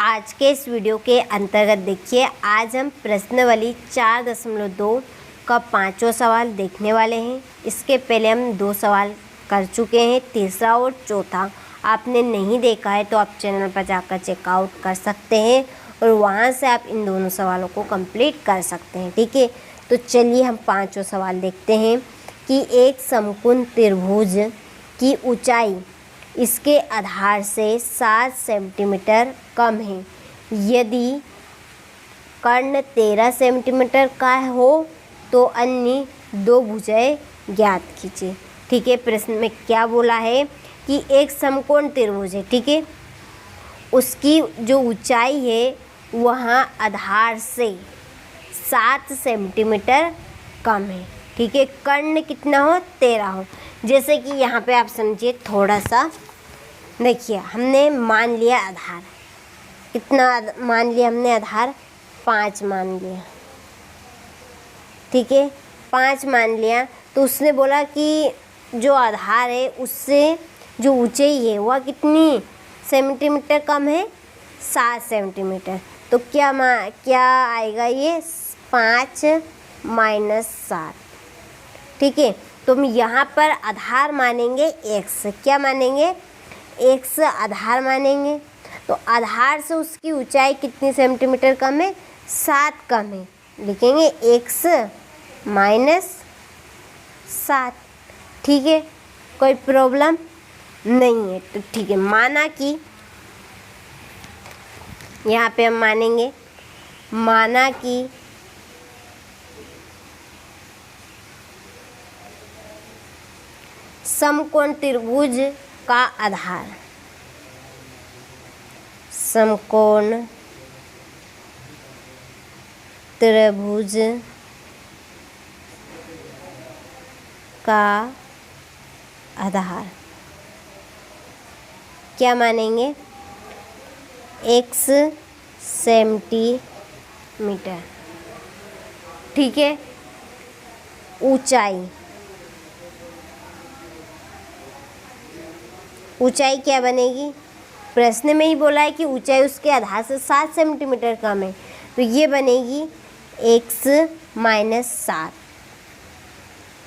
आज के इस वीडियो के अंतर्गत देखिए, आज हम प्रश्नावली 4.2 का पांचवा सवाल देखने वाले हैं। इसके पहले हम 2 सवाल कर चुके हैं, तीसरा और चौथा आपने नहीं देखा है तो आप चैनल पर जाकर चेकआउट कर सकते हैं और वहां से आप इन दोनों सवालों को कंप्लीट कर सकते हैं। ठीक है, तो चलिए हम पांचवा सवाल देखते हैं कि एक समकोण त्रिभुज की ऊंचाई इसके आधार से 7 सेंटीमीटर कम है। यदि कर्ण 13 सेंटीमीटर का हो तो अन्य 2 भुजाएं ज्ञात कीजिए। ठीक है, प्रश्न में क्या बोला है कि एक समकोण त्रिभुज है। ठीक है, उसकी जो ऊंचाई है वहाँ आधार से 7 सेंटीमीटर कम है। ठीक है, कर्ण कितना हो, 13 हो। जैसे कि यहाँ पे आप समझिए, थोड़ा सा देखिए, हमने मान लिया आधार, कितना मान लिया हमने आधार, 5 मान लिया। ठीक है, 5 मान लिया तो उसने बोला कि जो आधार है उससे जो ऊंचाई है वह कितनी सेंटीमीटर कम है, 7 सेंटीमीटर। तो क्या आएगा ये 5 - 7। ठीक है, तो हम यहाँ पर आधार मानेंगे x। क्या मानेंगे, x आधार मानेंगे। तो आधार से उसकी ऊंचाई कितनी सेंटीमीटर कम है, 7 कम है। लिखेंगे x - 7। ठीक है, कोई प्रॉब्लम नहीं है। तो ठीक है, माना कि यहाँ पे हम माना कि समकोण त्रिभुज का आधार, समकोण त्रिभुज का आधार क्या मानेंगे, x सेंटीमीटर। ठीक है, ऊंचाई क्या बनेगी, प्रश्न में ही बोला है कि ऊंचाई उसके आधार से 7 सेंटीमीटर कम है, तो ये बनेगी x - 7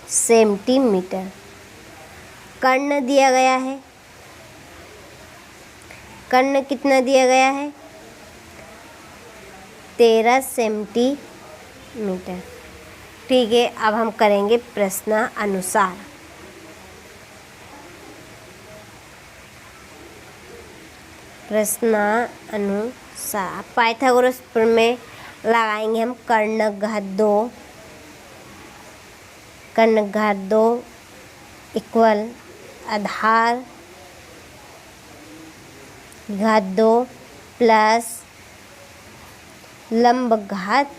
सेंटीमीटर। कर्ण दिया गया है, कर्ण कितना दिया गया है, 13 सेंटीमीटर। ठीक है, अब हम करेंगे प्रश्नानुसार। प्रश्नानुसार पाइथागोरस प्रमेय लगाएंगे हम। कर्ण घात 2 इक्वल आधार घात 2 प्लस लंब घात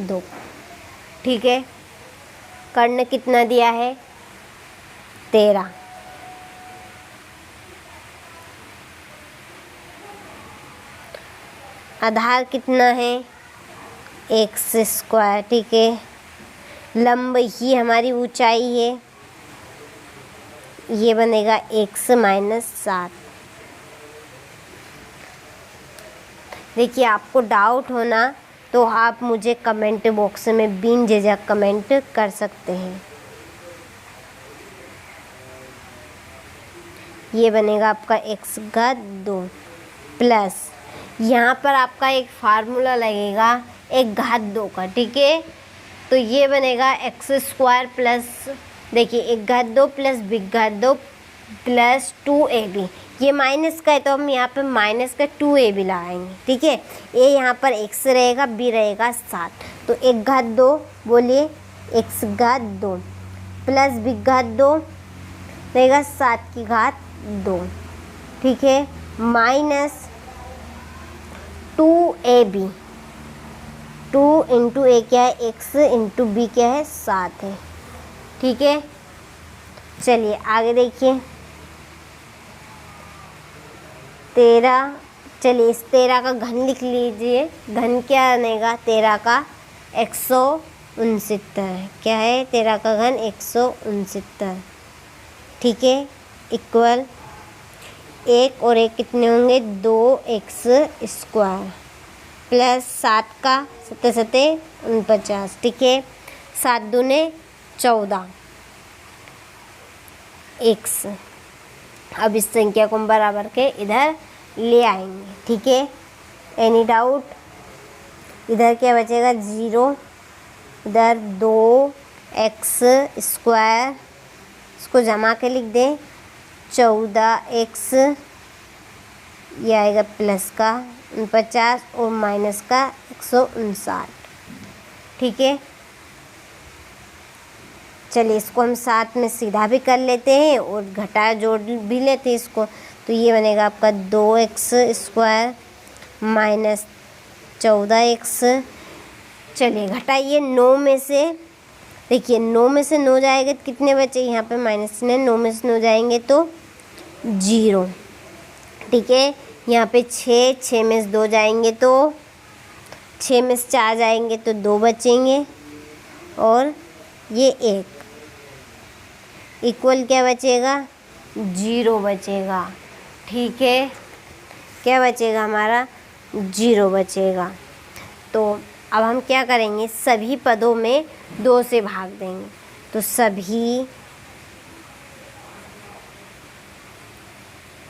2। ठीक है, कर्ण कितना दिया है, 13। आधार कितना है, x²। ठीक है, लंब ही हमारी ऊंचाई है, ये बनेगा x - 7। देखिए, आपको डाउट होना तो आप मुझे कमेंट बॉक्स में बिन झिझक कमेंट कर सकते हैं। ये बनेगा आपका x घात 2 प्लस, यहाँ पर आपका एक फार्मूला लगेगा एक घात 2 का। ठीक है, तो ये बनेगा x² प्लस, देखिए 1 घात 2 प्लस b घात 2 प्लस 2ab। ये माइनस का है तो हम यहाँ पे माइनस का 2ab लगाएंगे। ठीक है, a यहाँ पर x रहेगा, b रहेगा 7, तो 1 घात 2 बोलिए x घात 2 प्लस b घात 2 रहेगा 7 की घात 2। ठीक है, माइनस 2ab, 2 × a क्या है, x × b क्या है, 7 है। ठीक है, चलिए आगे देखिए। 13, चलिए इस 13 का घन लिख लीजिए। घन क्या बनेगा, 13 का 169। क्या है, 13 का घन 169। ठीक है, इक्वल एक और एक कितने होंगे 2x स्क्वायर प्लस 7 का 7 सते 49, ठीक है। 7 दूने 14 x। अब इस संख्या को हम बराबर के इधर ले आएंगे, ठीक है। Any doubt? इधर क्या बचेगा 0, इधर 2x स्क्वायर, इसको जमा के लिख दें 14x, ये आएगा प्लस का 49 और माइनस का 159, ठीक है। चलिए इसको हम साथ में सीधा भी कर लेते हैं और घटा जोड़ भी लेते हैं इसको। तो ये बनेगा आपका 2x स्क्वायर माइनस 14x। चलिए घटाइए 9 में से, देखिए 9 में से 9 जाएगा तो कितने बचे, यहाँ पे माइनस में 9 में से 9 जाएंगे तो 0, ठीक है। यहाँ पे 6 में से 2 जाएंगे तो 6 में से 4 जाएंगे तो 2 बचेंगे और ये 1 इक्वल क्या बचेगा 0 बचेगा, ठीक है। क्या बचेगा हमारा 0 बचेगा। तो अब हम क्या करेंगे, सभी पदों में 2 से भाग देंगे। तो सभी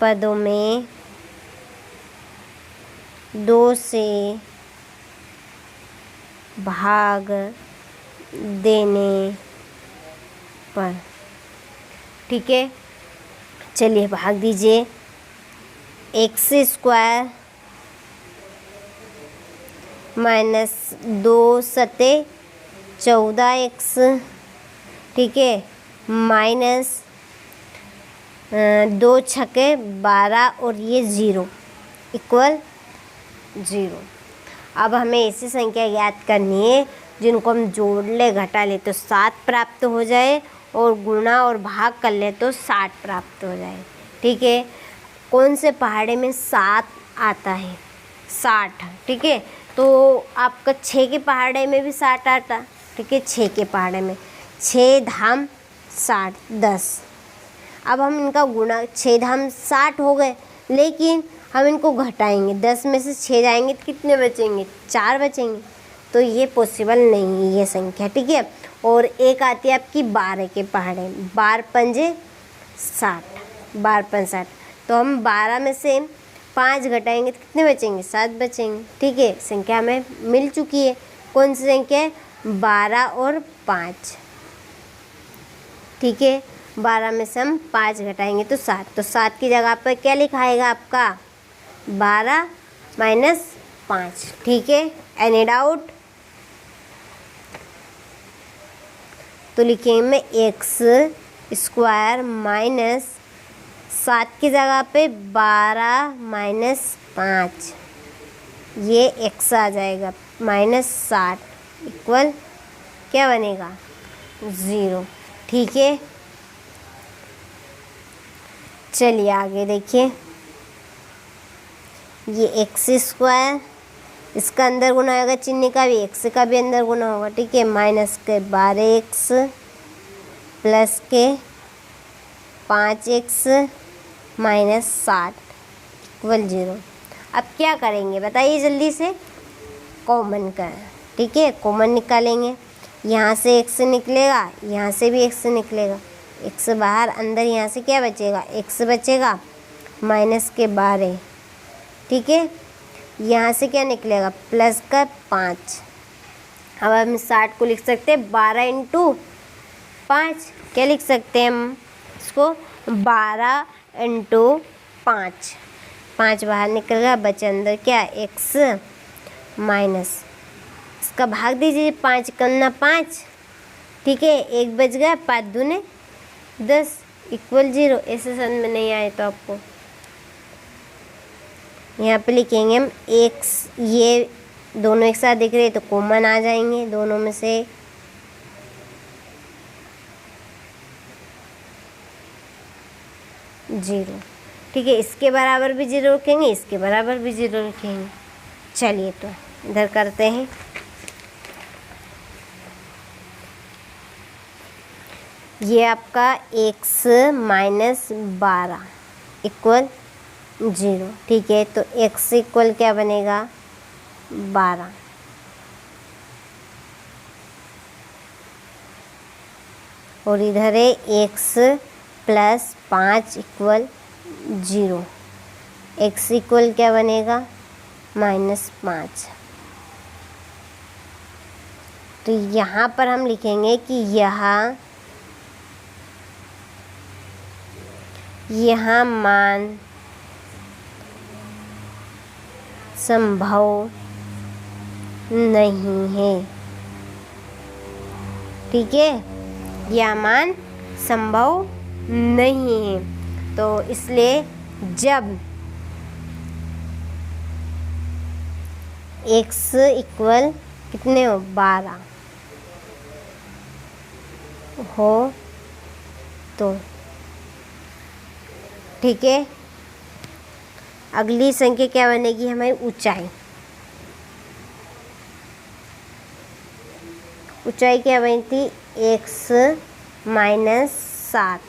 पदों में 2 से भाग देने पर, ठीक है। चलिए भाग दीजिए, x स्क्वायर माइनस 2 सते 14x, ठीक है, माइनस 2 छके 12 और ये 0 इक्वल 0। अब हमें ऐसी संख्या याद करनी है जिनको हम जोड़ ले घटा ले तो 7 प्राप्त हो जाए और गुणा और भाग कर ले तो 60 प्राप्त हो जाए, ठीक है। कौन से पहाड़े में 7 आता है 60, ठीक है। तो आपका 6 के पहाड़े में भी 60 आता, ठीक है। 6 के पहाड़े में 6 धाम 60 10। अब हम इनका गुणा 6 धाम 60 हो गए, लेकिन हम इनको घटाएंगे 10 में से 6 जाएंगे तो कितने बचेंगे 4 बचेंगे। तो ये पॉसिबल नहीं है ये संख्या, ठीक है। और एक आती है आपकी 12 के पहाड़े, 12 पंजे 60, 12 पंजे 60। तो हम 12 में से 5 घटाएंगे तो कितने बचेंगे 7 बचेंगे, ठीक है। संख्या हमें मिल चुकी है। कौन सी संख्या है 12 और 5, ठीक है। 12 में से हम 5 घटाएंगे तो 7, तो 7 की जगह पर क्या लिखा आएगा आपका 12 माइनस 5, ठीक है। Any doubt? तो लिखेंगे मैं x स्क्वायर माइनस 7 की जगह पे 12 माइनस 5, ये x आ जाएगा माइनस 60 इक्वल क्या बनेगा 0, ठीक है। चलिए आगे देखिए, ये x स्क्वायर, इसका अंदर गुना होगा चिन्ह का भी, x का भी अंदर गुना होगा, ठीक है। माइनस के 12x प्लस के 5x माइनस 60 इक्वल 0। अब क्या करेंगे बताइए जल्दी से, कॉमन का, ठीक है। कॉमन निकालेंगे, यहाँ से x निकलेगा, यहाँ से भी x निकलेगा, x बाहर, अंदर यहाँ से क्या बचेगा x बचेगा माइनस के 12, ठीक है। यहाँ से क्या निकलेगा प्लस का 5। अब हम 60 को लिख सकते हैं 12 इंटू 5, क्या लिख सकते हैं हम इसको 12 इंटू 5, 5 बाहर निकल गया, बचे अंदर क्या x माइनस, इसका भाग दीजिए 5 करना 5, ठीक है। 1 बच गया, 5 दूने 10 इक्वल 0। ऐसे समझ में नहीं आए तो आपको यहाँ पे लिखेंगे हम x, ये दोनों एक साथ दिख रहे तो कॉमन आ जाएंगे दोनों में से, जीरो, ठीक है। इसके बराबर भी 0 रखेंगे, इसके बराबर भी 0 रखेंगे। चलिए तो इधर करते हैं, ये आपका x माइनस 12 इक्वल 0। ठीक है, तो x इक्वल क्या बनेगा 12। और इधर है x plus 5 equal 0। x equal क्या बनेगा -5। तो यहाँ पर हम लिखेंगे कि यह मान संभव नहीं है। ठीक है, यह मान संभव नहीं है। तो इसलिए जब x इक्वल कितने हो 12 हो तो ठीक है, अगली संख्या क्या बनेगी हमारी ऊंचाई। ऊंचाई क्या बनी थी x -7।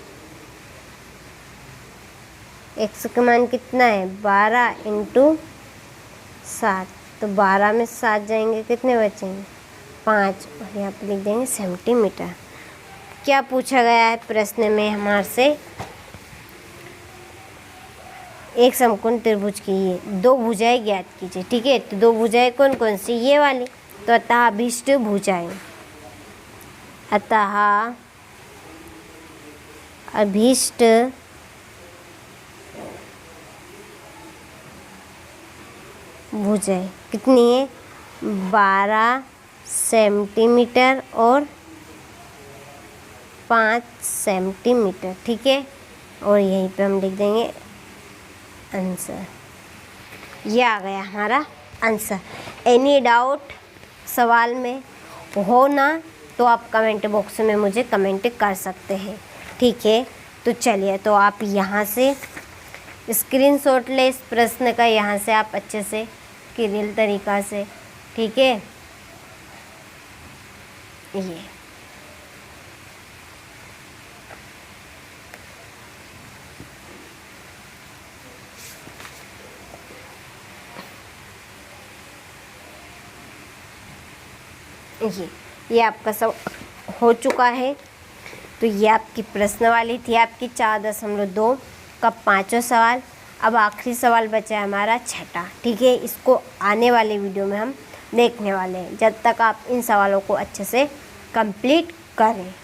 x का मान कितना है 12 × 7। तो 12 में 7 जाएंगे, कितने बचेंगे 5। और यहाँ पे लिख देंगे सेंटीमीटर। क्या पूछा गया है प्रश्न में हमारे से, एक समकोण त्रिभुज की दो भुजाएं ज्ञात कीजिए। ठीक है, तो दो भुजाएं कौन कौन सी, ये वाली। तो अतः अभीष्ट भुजाएं, अतः अभीष्ट भुजाएं कितनी है 12 सेंटीमीटर और 5 सेंटीमीटर। ठीक है, और यहीं पे हम लिख देंगे आंसर। ये आ गया हमारा आंसर। एनी डाउट सवाल में हो ना तो आप कमेंट बॉक्स में मुझे कमेंट कर सकते हैं। ठीक है, तो चलिए, तो आप यहाँ से स्क्रीनशॉट ले इस प्रश्न का, यहाँ से आप अच्छे से क्लियर तरीक़ा से। ठीक है, ये आपका सब हो चुका है। तो ये आपकी प्रश्न वाली थी, आपकी 4.2 का 5वां सवाल। अब आखिरी सवाल बचा है हमारा 6ठा। ठीक है, इसको आने वाले वीडियो में हम देखने वाले हैं। जब तक आप इन सवालों को अच्छे से कंप्लीट करें।